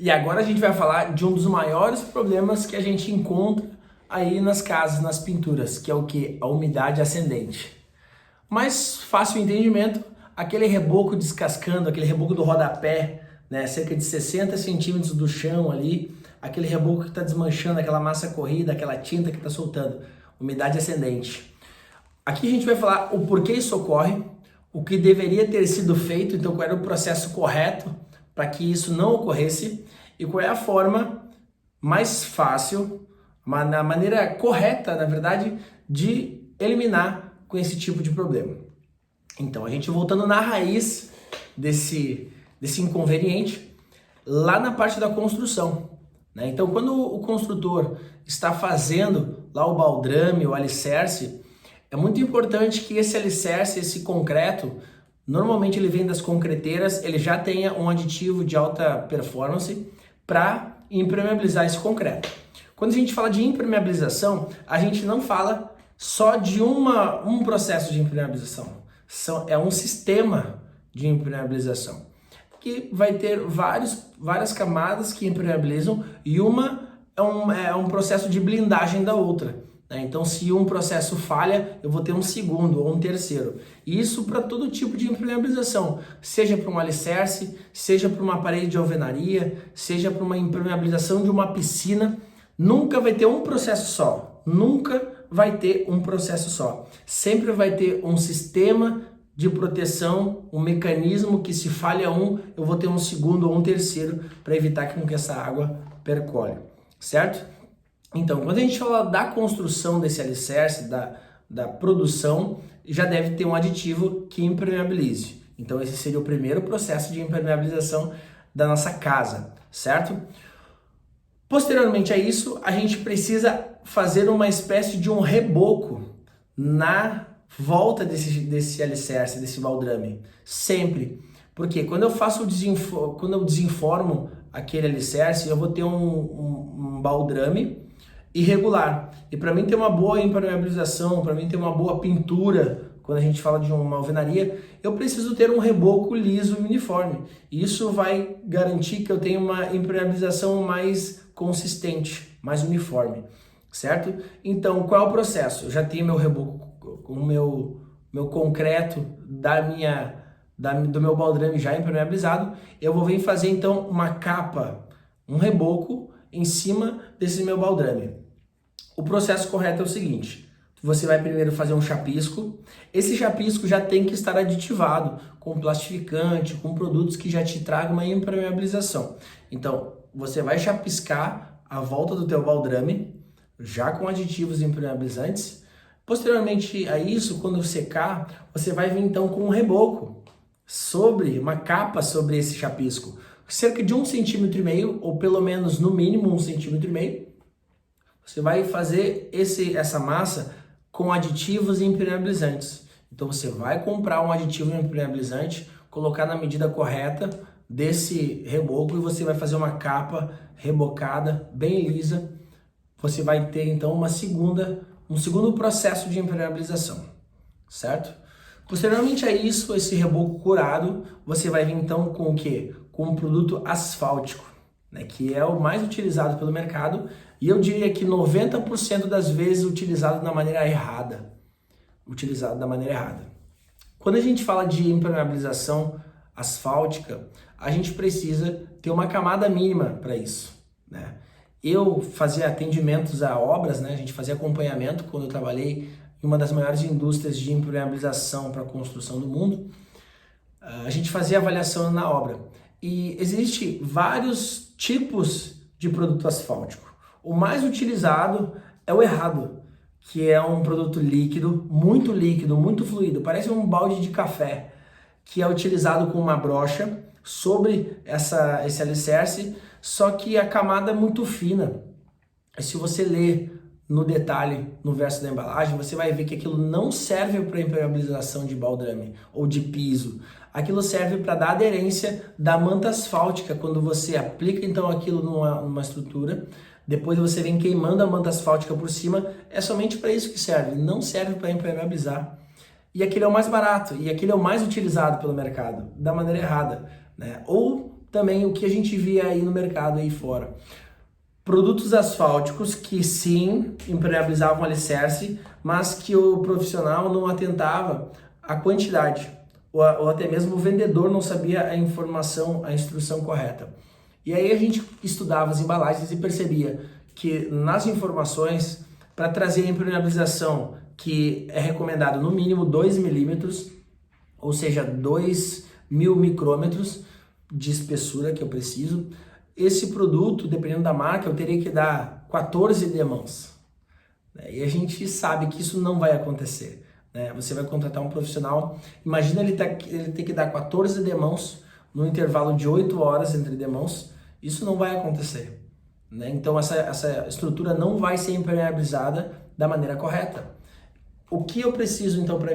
E agora a gente vai falar de um dos maiores problemas que a gente encontra aí nas casas, nas pinturas, que é o que? A umidade ascendente. Mais fácil entendimento, aquele reboco descascando, aquele reboco do rodapé, né, cerca de 60 centímetros do chão ali, aquele reboco que está desmanchando, aquela massa corrida, aquela tinta que está soltando, umidade ascendente. Aqui a gente vai falar o porquê isso ocorre, o que deveria ter sido feito, então qual era o processo correto para que isso não ocorresse e qual é a forma mais fácil, a maneira correta, na verdade, de eliminar com esse tipo de problema. Então, a gente voltando na raiz desse inconveniente, lá na parte da construção, né? Então, quando o construtor está fazendo lá o baldrame, o alicerce, é muito importante que esse alicerce, esse concreto, normalmente ele vem das concreteiras, ele já tenha um aditivo de alta performance para impermeabilizar esse concreto. Quando a gente fala de impermeabilização, a gente não fala só de um processo de impermeabilização. É um sistema de impermeabilização que vai ter várias camadas que impermeabilizam e uma é um processo de blindagem da outra. Então, se um processo falha, eu vou ter um segundo ou um terceiro. Isso para todo tipo de impermeabilização, seja para um alicerce, seja para uma parede de alvenaria, seja para uma impermeabilização de uma piscina. Nunca vai ter um processo só. Nunca vai ter um processo só. Sempre vai ter um sistema de proteção, um mecanismo que se falha um, eu vou ter um segundo ou um terceiro para evitar que essa água percole, certo? Então, quando a gente fala da construção desse alicerce, da produção, já deve ter um aditivo que impermeabilize. Então, esse seria o primeiro processo de impermeabilização da nossa casa, certo? Posteriormente a isso, a gente precisa fazer uma espécie de um reboco na volta desse alicerce, desse baldrame. Sempre. Porque quando eu desenformo aquele alicerce, eu vou ter um baldrame irregular. E para mim ter uma boa impermeabilização, para mim ter uma boa pintura, quando a gente fala de uma alvenaria, eu preciso ter um reboco liso e uniforme. Isso vai garantir que eu tenha uma impermeabilização mais consistente, mais uniforme, certo? Então, qual é o processo? Eu já tenho meu reboco, o meu concreto do meu baldrame já impermeabilizado, eu vou vir fazer então uma capa, um reboco em cima desse meu baldrame. O processo correto é o seguinte: você vai primeiro fazer um chapisco. Esse chapisco já tem que estar aditivado com plastificante, com produtos que já te tragam uma impermeabilização. Então, você vai chapiscar a volta do teu baldrame, já com aditivos impermeabilizantes. Posteriormente a isso, quando secar, você vai vir então com um reboco uma capa sobre esse chapisco, cerca de 1,5 cm, ou pelo menos no mínimo 1,5 cm. Você vai fazer essa massa com aditivos impermeabilizantes. Então você vai comprar um aditivo impermeabilizante, colocar na medida correta desse reboco e você vai fazer uma capa rebocada, bem lisa. Você vai ter então um segundo processo de impermeabilização, certo? Posteriormente a isso, esse reboco curado, você vai vir então com o quê? Com um produto asfáltico, né, que é o mais utilizado pelo mercado e eu diria que 90% das vezes utilizado da maneira errada. Quando a gente fala de impermeabilização asfáltica, a gente precisa ter uma camada mínima para isso, né? Eu fazia atendimentos a obras, né? A gente fazia acompanhamento quando eu trabalhei em uma das maiores indústrias de impermeabilização para construção do mundo. A gente fazia avaliação na obra e existe vários tipos de produto asfáltico. O mais utilizado é o errado, que é um produto líquido, muito fluido, parece um balde de café, que é utilizado com uma brocha sobre esse alicerce, só que a camada é muito fina. Se você ler no detalhe, no verso da embalagem, você vai ver que aquilo não serve para impermeabilização de baldrame ou de piso. Aquilo serve para dar aderência da manta asfáltica, quando você aplica então aquilo numa estrutura, depois você vem queimando a manta asfáltica por cima, é somente para isso que serve, não serve para impermeabilizar. E aquele é o mais barato, e aquele é o mais utilizado pelo mercado, da maneira errada, né? Ou também o que a gente via aí no mercado aí fora. Produtos asfálticos que sim impermeabilizavam o alicerce, mas que o profissional não atentava à quantidade, ou até mesmo o vendedor não sabia a informação, a instrução correta. E aí a gente estudava as embalagens e percebia que nas informações, para trazer a impermeabilização, que é recomendado no mínimo 2 milímetros, ou seja, 2.000 micrômetros de espessura que eu preciso, esse produto, dependendo da marca, eu teria que dar 14 demãos. E a gente sabe que isso não vai acontecer. Você vai contratar um profissional, imagina ele ter que dar 14 demãos no intervalo de 8 horas entre demãos, isso não vai acontecer. Então essa estrutura não vai ser impermeabilizada da maneira correta. O que eu preciso então para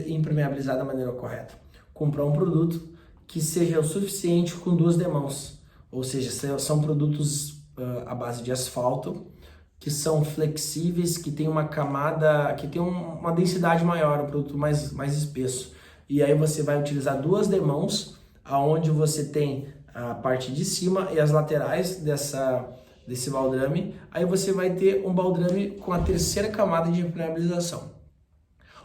impermeabilizar da maneira correta? Comprar um produto que seja o suficiente com 2 demãos, ou seja, são produtos à base de asfalto, que são flexíveis, que tem uma camada, que tem uma densidade maior, um produto mais espesso. E aí você vai utilizar 2 demãos, aonde você tem a parte de cima e as laterais desse baldrame. Aí você vai ter um baldrame com a 3ª camada de impermeabilização.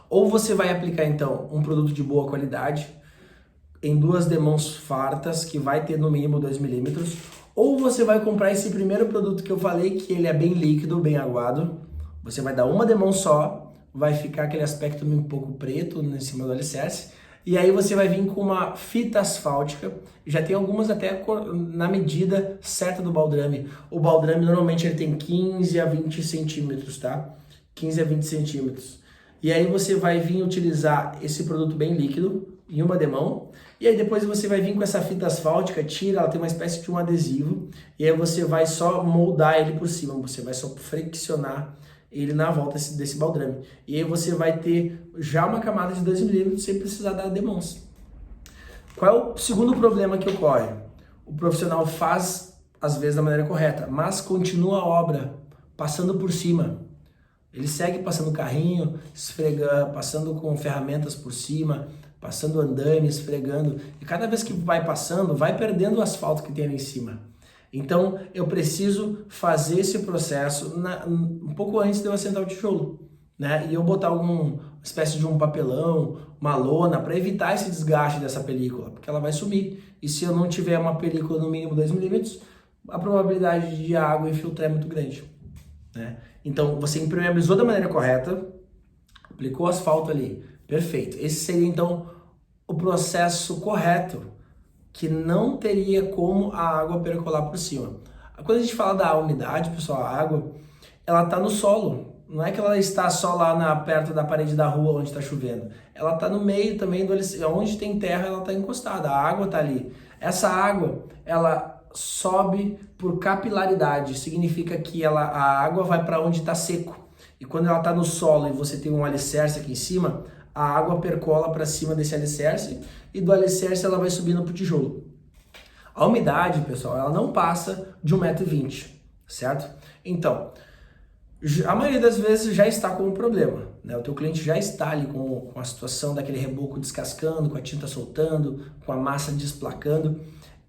Ou você vai aplicar então um produto de boa qualidade, em 2 demãos fartas, que vai ter no mínimo 2 milímetros, ou você vai comprar esse primeiro produto que eu falei, que ele é bem líquido, bem aguado. Você vai dar uma demão só, vai ficar aquele aspecto um pouco preto em cima do alicerce, e aí você vai vir com uma fita asfáltica, já tem algumas até na medida certa do baldrame. O baldrame normalmente ele tem 15 a 20 centímetros, tá? 15 a 20 centímetros. E aí você vai vir utilizar esse produto bem líquido, em uma demão, e aí depois você vai vir com essa fita asfáltica, tira, ela tem uma espécie de um adesivo, e aí você vai só moldar ele por cima, você vai só friccionar ele na volta desse baldrame. E aí você vai ter já uma camada de 2 milímetros sem precisar dar demãos. Qual é o segundo problema que ocorre? O profissional faz, às vezes, da maneira correta, mas continua a obra passando por cima. Ele segue passando carrinho, esfregando, passando com ferramentas por cima, passando andame, esfregando, e cada vez que vai passando, vai perdendo o asfalto que tem ali em cima. Então, eu preciso fazer esse processo um pouco antes de eu assentar o tijolo, e eu botar alguma espécie de um papelão, uma lona, para evitar esse desgaste dessa película, porque ela vai sumir. E se eu não tiver uma película no mínimo 2 milímetros, a probabilidade de a água infiltrar é muito grande. Então, você impermeabilizou da maneira correta, aplicou o asfalto ali, perfeito. Esse seria, então, o processo correto, que não teria como a água percolar por cima. Quando a gente fala da umidade, pessoal, a água, ela está no solo. Não é que ela está só lá perto da parede da rua onde está chovendo. Ela está no meio também, onde tem terra, ela está encostada. A água está ali. Essa água, ela sobe por capilaridade. Significa que a água vai para onde está seco. E quando ela está no solo e você tem um alicerce aqui em cima, a água percola para cima desse alicerce e do alicerce ela vai subindo para o tijolo. A umidade, pessoal, ela não passa de 1,20 m, certo? Então, a maioria das vezes já está com um problema, O teu cliente já está ali com a situação daquele reboco descascando, com a tinta soltando, com a massa desplacando.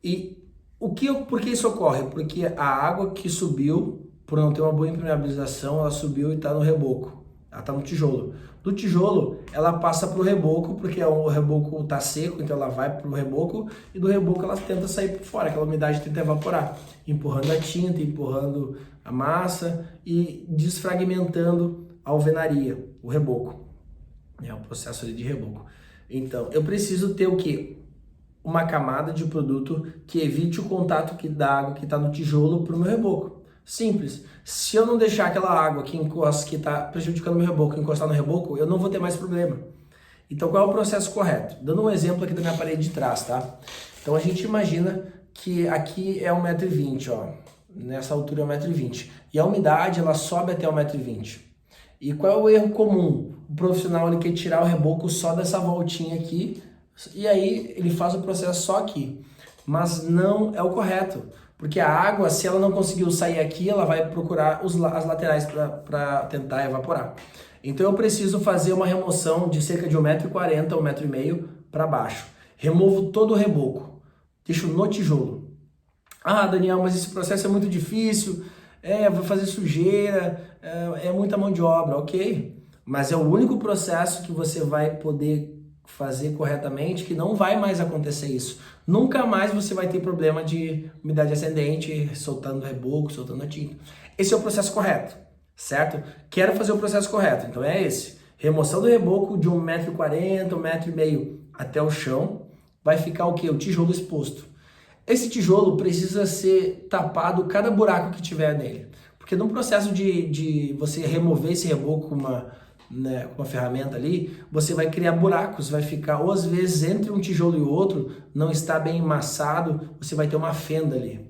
E por que isso ocorre? Porque a água que subiu, por não ter uma boa impermeabilização, ela subiu e está no reboco, ela está no tijolo. Do tijolo, ela passa para o reboco, porque o reboco está seco, então ela vai para o reboco, e do reboco ela tenta sair por fora, aquela umidade tenta evaporar, empurrando a tinta, empurrando a massa e desfragmentando a alvenaria, o reboco, o processo ali de reboco. Então, eu preciso ter o quê? Uma camada de produto que evite o contato da água que está no tijolo para o meu reboco. Simples. Se eu não deixar aquela água que está prejudicando o meu reboco encostar no reboco, eu não vou ter mais problema. Então, qual é o processo correto? Dando um exemplo aqui da minha parede de trás, tá? Então, a gente imagina que aqui é 1,20 m, ó. Nessa altura é 1,20 m. E a umidade, ela sobe até 1,20 m. E qual é o erro comum? O profissional ele quer tirar o reboco só dessa voltinha aqui, e aí ele faz o processo só aqui. Mas não é o correto. Porque a água, se ela não conseguiu sair aqui, ela vai procurar as laterais para tentar evaporar. Então eu preciso fazer uma remoção de cerca de 1,40 m, 1,5 m para baixo. Removo todo o reboco, deixo no tijolo. Ah, Daniel, mas esse processo é muito difícil, vou fazer sujeira, é muita mão de obra, ok. Mas é o único processo que você vai poder fazer corretamente, que não vai mais acontecer isso. Nunca mais você vai ter problema de umidade ascendente, soltando reboco, soltando a tinta. Esse é o processo correto, certo? Quero fazer o processo correto, então é esse. Remoção do reboco de 1,40 m, 1,5 m até o chão, vai ficar o quê? O tijolo exposto. Esse tijolo precisa ser tapado cada buraco que tiver nele. Porque no processo de você remover esse reboco com uma ferramenta ali, você vai criar buracos, vai ficar, ou às vezes entre um tijolo e outro, não está bem amassado, você vai ter uma fenda ali.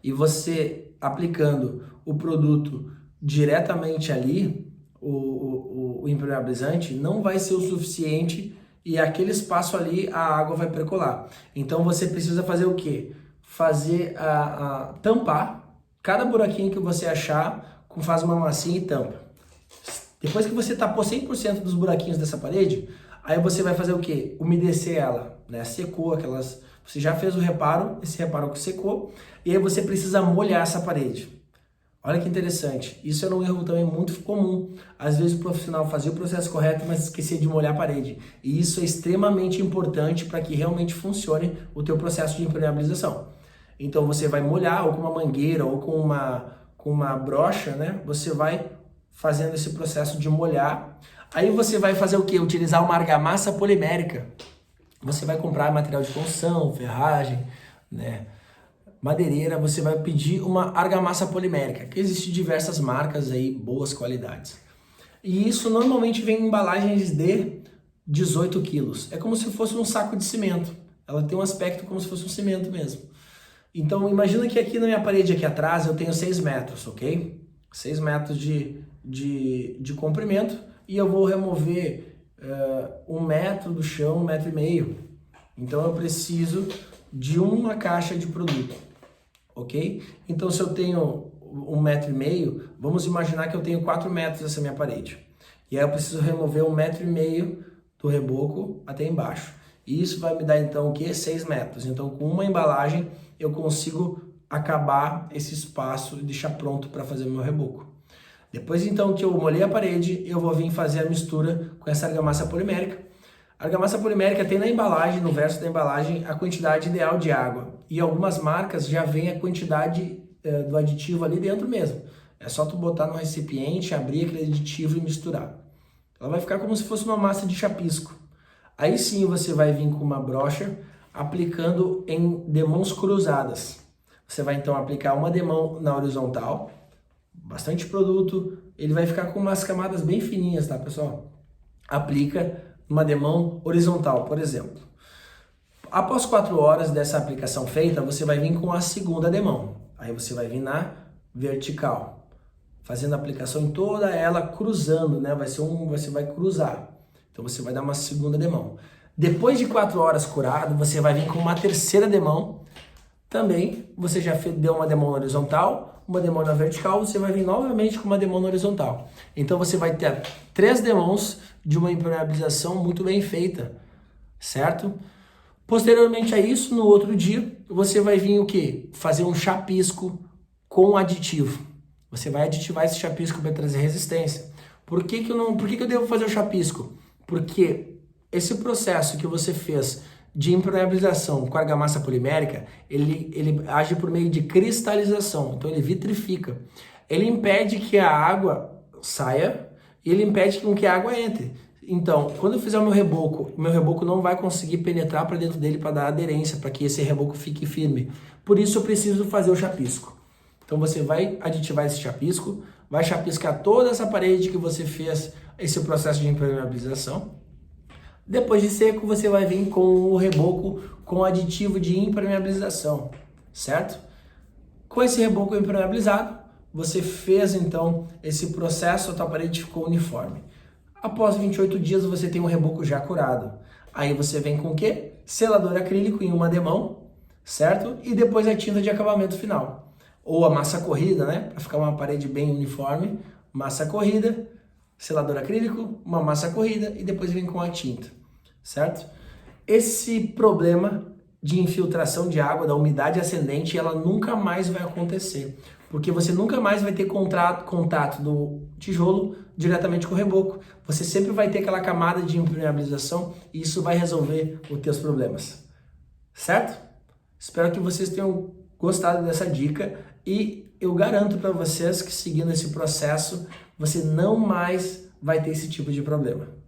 E você aplicando o produto diretamente ali, o impermeabilizante, não vai ser o suficiente e aquele espaço ali a água vai percolar. Então você precisa fazer o quê? Fazer tampar cada buraquinho que você achar, faz uma massinha e tampa. Depois que você tapou 100% dos buraquinhos dessa parede, aí você vai fazer o quê? Umedecer ela, né? Secou aquelas... Você já fez o reparo, esse reparo que secou, e aí você precisa molhar essa parede. Olha que interessante, isso era um erro também muito comum. Às vezes o profissional fazia o processo correto, mas esquecia de molhar a parede. E isso é extremamente importante para que realmente funcione o teu processo de impermeabilização. Então você vai molhar, ou com uma mangueira, ou com uma brocha, né? Você vai fazendo esse processo de molhar. Aí você vai fazer o quê? Utilizar uma argamassa polimérica. Você vai comprar material de construção, ferragem, né? Madeireira, você vai pedir uma argamassa polimérica, que existe diversas marcas aí, boas qualidades. E isso normalmente vem em embalagens de 18 quilos. É como se fosse um saco de cimento. Ela tem um aspecto como se fosse um cimento mesmo. Então imagina que aqui na minha parede aqui atrás eu tenho 6 metros, ok? 6 metros de comprimento e eu vou remover 1 metro do chão, 1,5 m. Então eu preciso de uma caixa de produto. Ok? Então, se eu tenho 1,5 m, vamos imaginar que eu tenho 4 metros essa minha parede. E aí eu preciso remover 1,5 m do reboco até embaixo. E isso vai me dar então o quê? 6 metros. Então, com uma embalagem, eu consigo acabar esse espaço e deixar pronto para fazer o meu reboco. Depois então que eu molhei a parede, eu vou vir fazer a mistura com essa argamassa polimérica. A argamassa polimérica tem na embalagem, no verso da embalagem, a quantidade ideal de água. E algumas marcas já vem a quantidade do aditivo ali dentro mesmo. É só tu botar no recipiente, abrir aquele aditivo e misturar. Ela vai ficar como se fosse uma massa de chapisco. Aí sim você vai vir com uma brocha aplicando em demãos cruzadas. Você vai então aplicar uma demão na horizontal, bastante produto, ele vai ficar com umas camadas bem fininhas, tá, pessoal? Aplica uma demão horizontal, por exemplo. Após 4 horas dessa aplicação feita, você vai vir com a segunda demão. Aí você vai vir na vertical, fazendo a aplicação em toda ela, cruzando, né? Você vai cruzar. Então você vai dar uma segunda demão. Depois de 4 horas curado, você vai vir com uma terceira demão. Também você já deu uma demão na horizontal, uma demão na vertical, você vai vir novamente com uma demão na horizontal. Então você vai ter 3 demãos de uma impermeabilização muito bem feita, certo? Posteriormente a isso, no outro dia, você vai vir o quê? Fazer um chapisco com aditivo. Você vai aditivar esse chapisco para trazer resistência. Por que eu devo fazer o chapisco? Porque esse processo que você fez de impermeabilização com argamassa polimérica, ele age por meio de cristalização, então ele vitrifica. Ele impede que a água saia e ele impede que a água entre. Então, quando eu fizer o meu reboco não vai conseguir penetrar para dentro dele para dar aderência, para que esse reboco fique firme. Por isso eu preciso fazer o chapisco. Então você vai aditivar esse chapisco, vai chapiscar toda essa parede que você fez esse processo de impermeabilização. Depois de seco, você vai vir com o reboco com aditivo de impermeabilização, certo? Com esse reboco impermeabilizado, você fez então esse processo, a tua parede ficou uniforme. Após 28 dias, você tem um reboco já curado. Aí você vem com o quê? Selador acrílico em uma demão, certo? E depois a tinta de acabamento final. Ou a massa corrida, né? Para ficar uma parede bem uniforme. Massa corrida, selador acrílico, uma massa corrida e depois vem com a tinta, certo? Esse problema de infiltração de água, da umidade ascendente, ela nunca mais vai acontecer. Porque você nunca mais vai ter contato do tijolo diretamente com o reboco. Você sempre vai ter aquela camada de impermeabilização e isso vai resolver os teus problemas. Certo? Espero que vocês tenham gostado dessa dica e eu garanto para vocês que seguindo esse processo, você não mais vai ter esse tipo de problema.